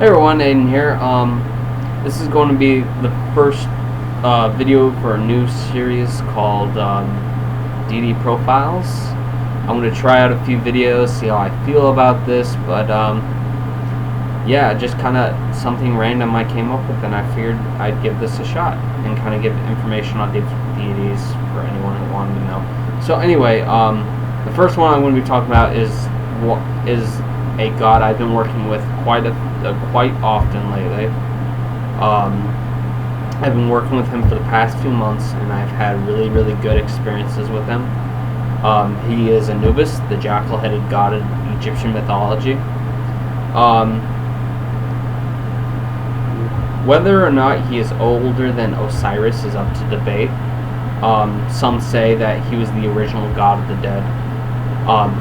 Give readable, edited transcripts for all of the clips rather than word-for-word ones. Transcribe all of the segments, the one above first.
Hey everyone, Aiden here. This is going to be the first video for a new series called Deity Profiles. I'm going to try out a few videos, see how I feel about this, but yeah, just kind of something random I came up with, and I figured I'd give this a shot and kind of give information on deities for anyone who wanted to know. So anyway, the first one I'm going to be talking about is a god I've been working with quite often lately. I've been working with him for the past few months, and I've had really good experiences with him. He is Anubis, the jackal-headed god of Egyptian mythology. Whether or not he is older than Osiris is up to debate. Some say that he was the original god of the dead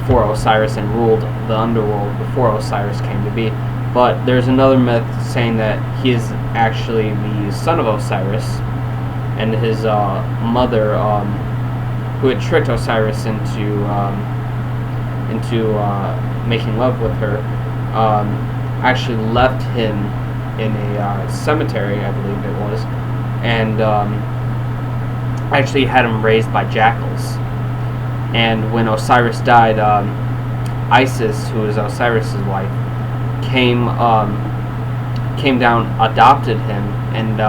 before Osiris, and ruled the underworld before Osiris came to be. But there's another myth saying that he is actually the son of Osiris, and his mother, who had tricked Osiris into making love with her, actually left him in a cemetery, I believe it was, and actually had him raised by jackals. And when Osiris died, Isis, who is Osiris's wife, came down, adopted him, and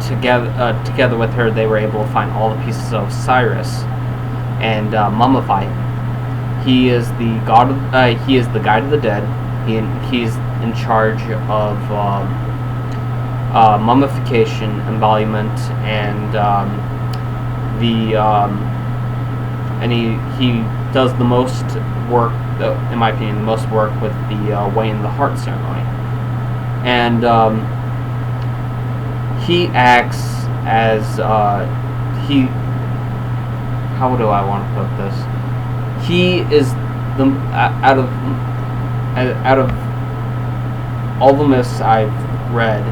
together with her, they were able to find all the pieces of Osiris and mummify him. He is the god. He is the guide of the dead. He's in charge of mummification, embodiment, and he does the most work, in my opinion, the most work with the weighing the heart ceremony. And he acts as how do I want to put this? He is the out of all the myths I've read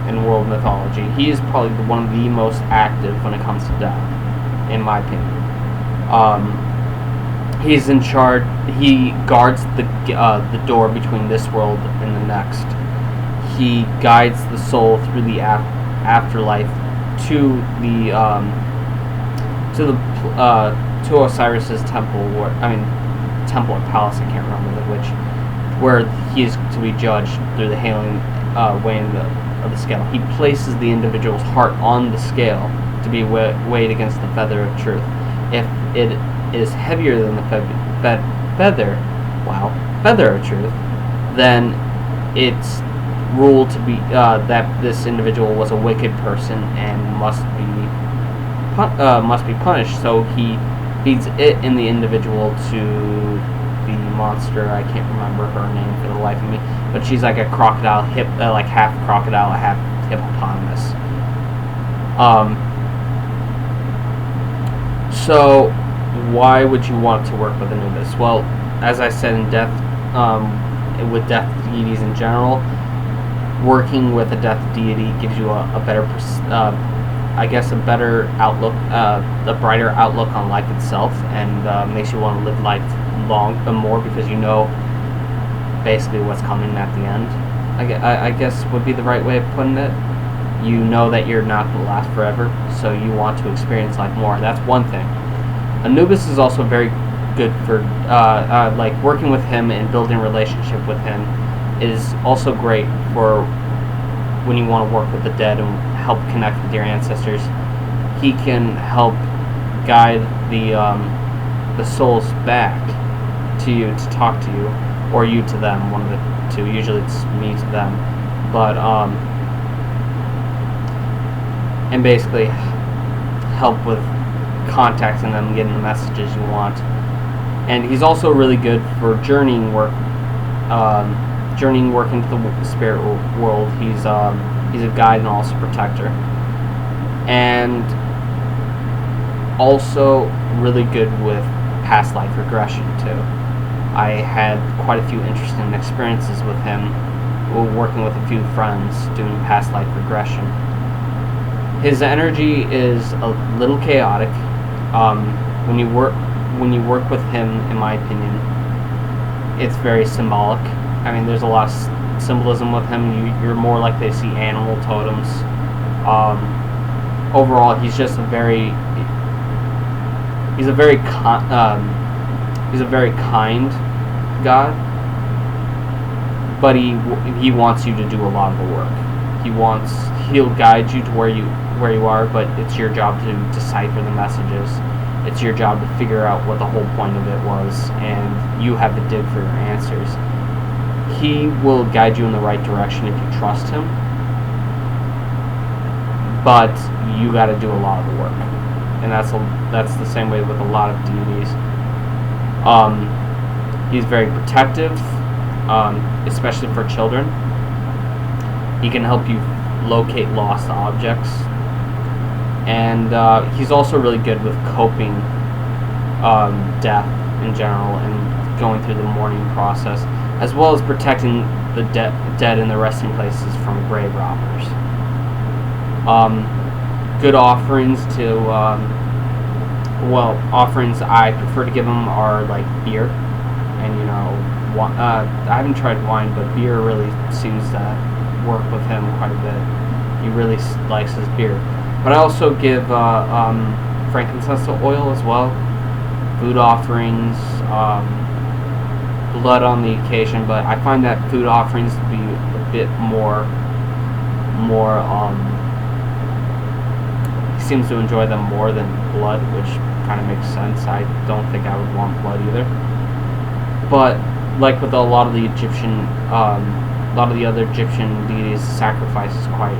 in world mythology, he is probably one of the most active when it comes to death, in my opinion. He's in charge. He guards the door between this world and the next. He guides the soul through the afterlife to Osiris's temple, temple or palace, I can't remember which, where he is to be judged through the weighing of the scale. He places the individual's heart on the scale to be weighed against the feather of truth. If it is heavier than the feather of truth, then it's ruled to be that this individual was a wicked person and must be punished. So he feeds it in the individual to the monster. I can't remember her name for the life of me, but she's like a crocodile, like half crocodile, half hippopotamus. So why would you want to work with Anubis? Well, as I said, with death deities in general, working with a death deity gives you a better, a better outlook, a brighter outlook on life itself, and makes you want to live life more, because you know basically what's coming at the end. I guess would be the right way of putting it. You know that you're not going to last forever, so you want to experience life more. That's one thing. Anubis is also very good for, like, working with him and building a relationship with him is also great for when you want to work with the dead and help connect with your ancestors. He can help guide the souls back to you to talk to you, or you to them, one of the two. Usually it's me to them, but and basically help with contacting them, getting the messages you want. And he's also really good for journeying work into the spirit world. He's a guide and also protector, and also really good with past life regression too. I had quite a few interesting experiences with him, working with a few friends doing past life regression. His energy is a little chaotic. When you work with him, in my opinion, it's very symbolic. I mean, there's a lot of symbolism with him. You're more likely to see animal totems. Overall, he's just a very kind god, but he wants you to do a lot of the work. He'll guide you to where you are, but it's your job to decipher the messages. It's your job to figure out what the whole point of it was, and you have to dig for your answers. He will guide you in the right direction if you trust him, but you got to do a lot of the work, and that's the same way with a lot of deities. He's very protective, especially for children. He can help you locate lost objects. And he's also really good with coping death in general and going through the mourning process, as well as protecting the dead in the resting places from grave robbers. Good offerings to, offerings I prefer to give him are like beer, and I haven't tried wine, but beer really seems to work with him quite a bit. He really likes his beer. But I also give frankincense oil as well, food offerings, blood on the occasion. But I find that food offerings to be a bit more. He seems to enjoy them more than blood, which kind of makes sense. I don't think I would want blood either. But like with a lot of the other Egyptian deities, sacrifice is quite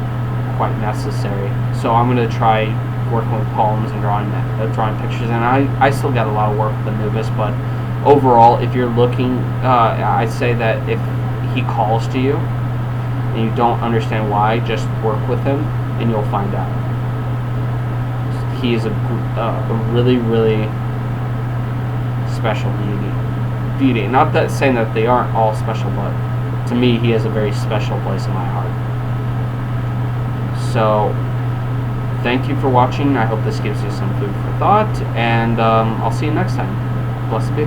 necessary. So I'm going to try working with poems and drawing pictures, and I still got a lot of work with Anubis, but overall, if you're looking, I'd say that if he calls to you and you don't understand why, just work with him and you'll find out. He is a really, really special deity. Not that saying that they aren't all special, but to me, he has a very special place in my heart. So, thank you for watching. I hope this gives you some food for thought, and I'll see you next time. Blessed be.